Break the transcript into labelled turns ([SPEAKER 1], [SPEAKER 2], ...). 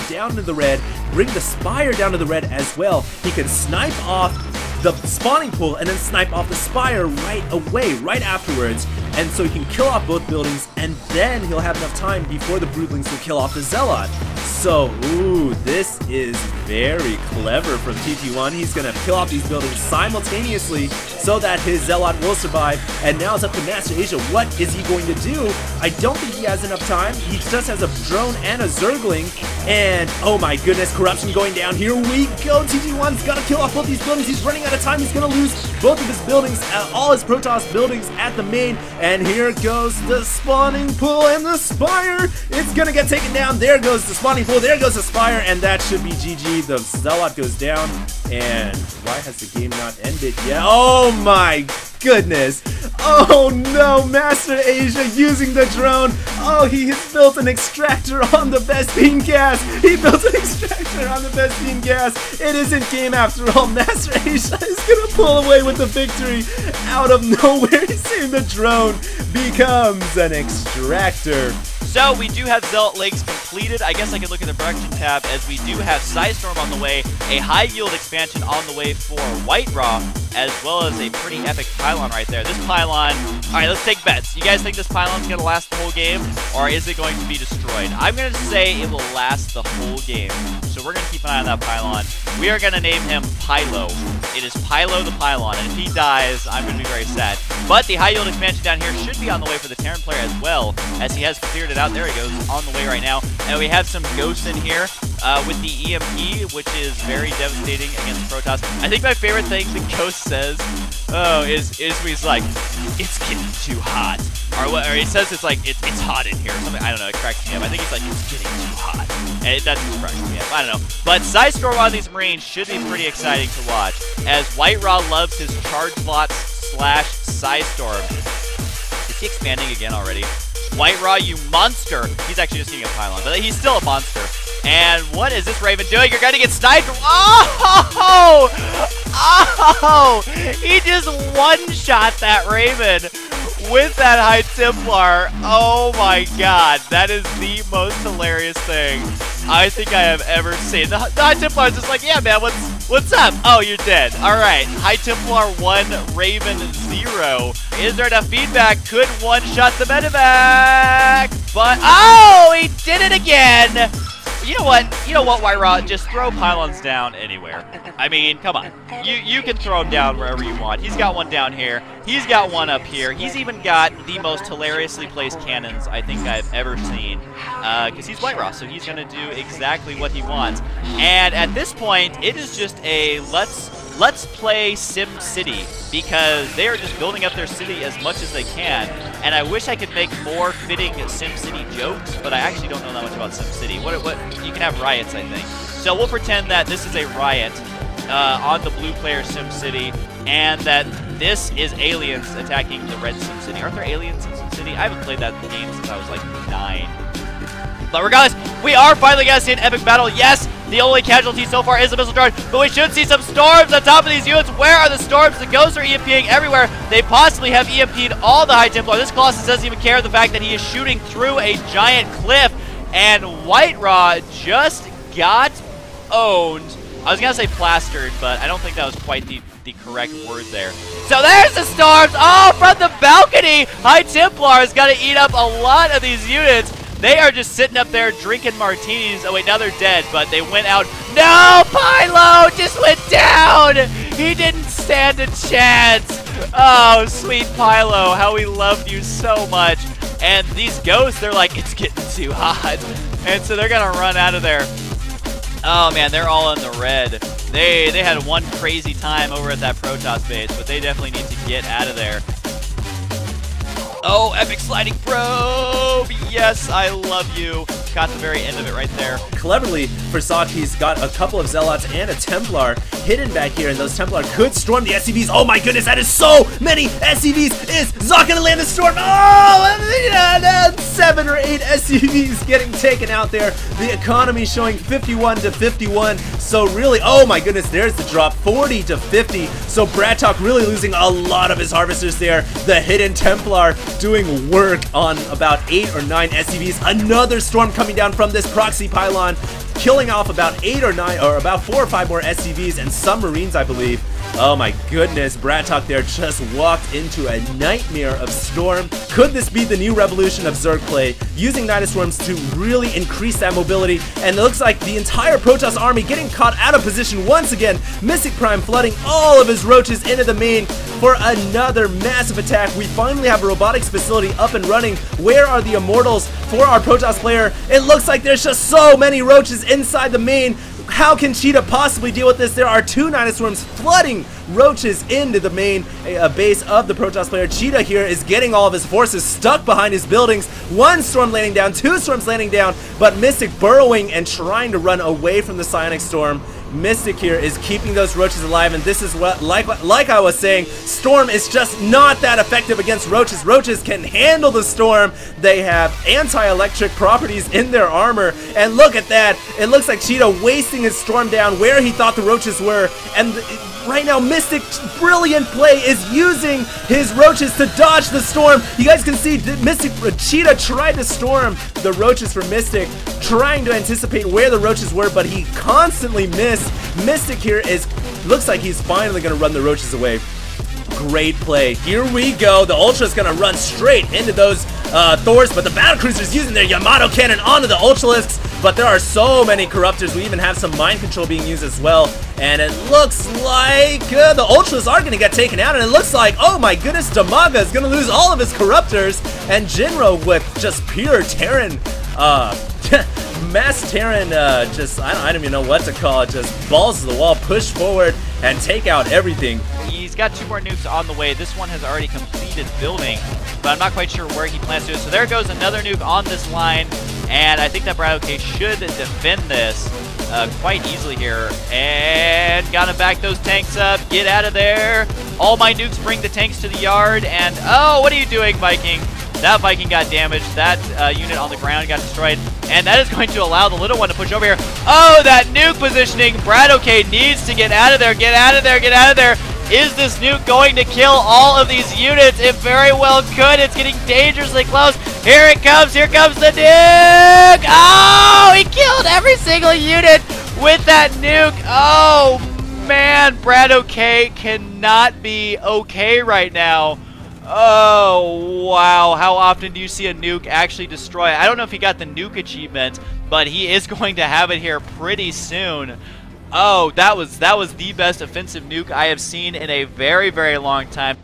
[SPEAKER 1] down to the red, bring the Spire down to the red as well. He can snipe off the spawning pool and then snipe off the Spire right away, right afterwards. And so he can kill off both buildings, and then he'll have enough time before the Broodlings will kill off the Zealot. So, ooh, this is very clever from TT1. He's going to kill off these buildings simultaneously so that his Zealot will survive. And now it's up to Master Asia. What is he going to do? I don't think he has enough time. He just has a drone and a Zergling. And, oh my goodness, corruption going down. Here we go. TT1's got to kill off both these buildings. He's running out of time. He's going to lose both of his buildings, all his Protoss buildings at the main. And here goes the spawning pool and the Spire. It's going to get taken down. There goes the spawning pool. There goes the Spire. And that should be GG. The Zealot goes down. And why has the game not ended yet? Oh my goodness. Oh no, Master Asia using the drone. Oh, he has built an extractor on the Vespene gas. He built an extractor on the Vespene gas. It isn't game after all. Master Asia is going to pull away with the victory out of nowhere. He's saying the drone becomes an extractor.
[SPEAKER 2] So we do have Zealot Lakes completed. I guess I could look at the production tab as we do have Psystorm on the way, a high yield expansion on the way for White Raw, as well as a pretty epic pylon right there. This pylon, alright, let's take bets. You guys think this pylon's going to last the whole game, or is it going to be destroyed? I'm going to say it will last the whole game. So we're going to keep an eye on that pylon. We are going to name him Pylo. It is Pylo the Pylon, and if he dies, I'm going to be very sad. But the high yield expansion down here should be on the way for the Terran player as well, as he has cleared it out. There he goes, on the way right now. And we have some ghosts in here with the EMP, which is very devastating against Protoss. I think my favorite thing the ghost says, is he's like, it's getting too hot. Or he says it's like, it's hot in here or something. I don't know, it cracks me up. I think he's like, it's getting too hot. And that just cracks me up. I don't know. But Psystorm on these Marines should be pretty exciting to watch, as White Raw loves his charge slots / Psystorm. Is he expanding again already? White Raw, you monster! He's actually just getting a pylon, but he's still a monster. And what is this Raven doing? You're gonna get sniped! Oh! Oh! He just one-shot that Raven with that High Templar. Oh my god, that is the most hilarious thing I think I have ever seen. The High Templar is just like, yeah man, what's up? Oh, you're dead. Alright, High Templar 1, Raven 0. Is there enough feedback? Could one-shot the medevac? But, oh, he did it again! You know what, White Raw? Just throw pylons down anywhere. I mean, come on. You can throw them down wherever you want. He's got one down here. He's got one up here. He's even got the most hilariously placed cannons I think I've ever seen. Because he's White Raw, so he's going to do exactly what he wants. And at this point, it is just a let's play Sim City, because they are just building up their city as much as they can. And I wish I could make more fitting Sim City jokes, but I actually don't know that much about Sim City. What you can have riots, I think. So we'll pretend that this is a riot on the blue player Sim City, and that this is aliens attacking the red Sim City. Aren't there aliens in Sim City? I haven't played that game since I was like 9. But regardless, we are finally going to see an epic battle. Yes, the only casualty so far is a missile charge, but we should see some storms on top of these units. Where are the storms? The ghosts are EMPing everywhere. They possibly have EMP'd all the High Templar. This Colossus doesn't even care the fact that he is shooting through a giant cliff, and White Raw just got owned. I was going to say plastered, but I don't think that was quite the correct word there. So there's the storms! Oh, from the balcony! High Templar is going to eat up a lot of these units. They are just sitting up there drinking martinis. Oh wait, now they're dead, but they went out. No, Pylo just went down! He didn't stand a chance. Oh, sweet Pylo, how we loved you so much. And these ghosts, they're like, it's getting too hot. And so they're gonna run out of there. Oh man, they're all in the red. They had one crazy time over at that Protoss base, but they definitely need to get out of there. Oh, epic sliding probe! Yes, I love you. Got the very end of it right there.
[SPEAKER 1] Cleverly, Versace's got a couple of Zealots and a Templar hidden back here, and those Templar could storm the SCVs. Oh my goodness, that is so many SCVs! Is Zok gonna land a storm? Oh, 7 or 8 SCVs getting taken out there. The economy showing 51 to 51. So really, oh my goodness, there's the drop, 40 to 50. So Bradtalk really losing a lot of his harvesters there. The hidden Templar doing work on about 8 or 9 SCVs. Another storm coming down from this proxy pylon. killing off about 8 or 9, or about 4 or 5 more SCVs and some Marines, I believe. Oh my goodness, Bratok there just walked into a nightmare of Storm. Could this be the new revolution of Zerg play? Using Night Storms to really increase that mobility, and it looks like the entire Protoss army getting caught out of position once again. Mystic Prime flooding all of his roaches into the main for another massive attack. We finally have a robotics facility up and running. Where are the Immortals for our Protoss player? It looks like there's just so many roaches inside the main. How can Cheetah possibly deal with this? There are 2 Nidostorms flooding roaches into the main base of the Protoss player. Cheetah here is getting all of his forces stuck behind his buildings. 1 storm landing down, 2 storms landing down, but Mystic burrowing and trying to run away from the Psionic Storm. Mystic here is keeping those roaches alive, and this is what, like I was saying, Storm is just not that effective against roaches. Roaches can handle the Storm. They have anti-electric properties in their armor, and look at that. It looks like Cheetah wasting his Storm down where he thought the roaches were, and right now Mystic's brilliant play is using his roaches to dodge the Storm. You guys can see Cheetah tried to storm the roaches for Mystic, trying to anticipate where the roaches were, but he constantly missed. Mystic here looks like he's finally going to run the roaches away. Great play. Here we go. The Ultra's going to run straight into those Thors, but the Battlecruiser's using their Yamato cannon onto the Ultralisks, but there are so many Corruptors. We even have some mind control being used as well, and it looks like the Ultras are going to get taken out, and it looks like, oh my goodness, Damaga is going to lose all of his Corruptors, and Jinro with just pure Terran, mass Terran, I don't even know what to call it, just balls to the wall, push forward, and take out everything.
[SPEAKER 2] He's got 2 more nukes on the way. This one has already completed building, but I'm not quite sure where he plans to do it. So there goes another nuke on this line, and I think that Bratok should defend this quite easily here. And gotta back those tanks up. Get out of there. All my nukes bring the tanks to the yard, and oh, what are you doing, Viking? That Viking got damaged. That unit on the ground got destroyed. And that is going to allow the little one to push over here. Oh, that nuke positioning. Bratok needs to get out of there. Get out of there. Get out of there. Is this nuke going to kill all of these units? It very well could. It's getting dangerously close. Here it comes. Here comes the nuke. Oh, he killed every single unit with that nuke. Oh, man. Bratok cannot be okay right now. Oh, wow. How often do you see a nuke actually destroy? I don't know if he got the nuke achievement, but he is going to have it here pretty soon. Oh, that was the best offensive nuke I have seen in a very, very long time.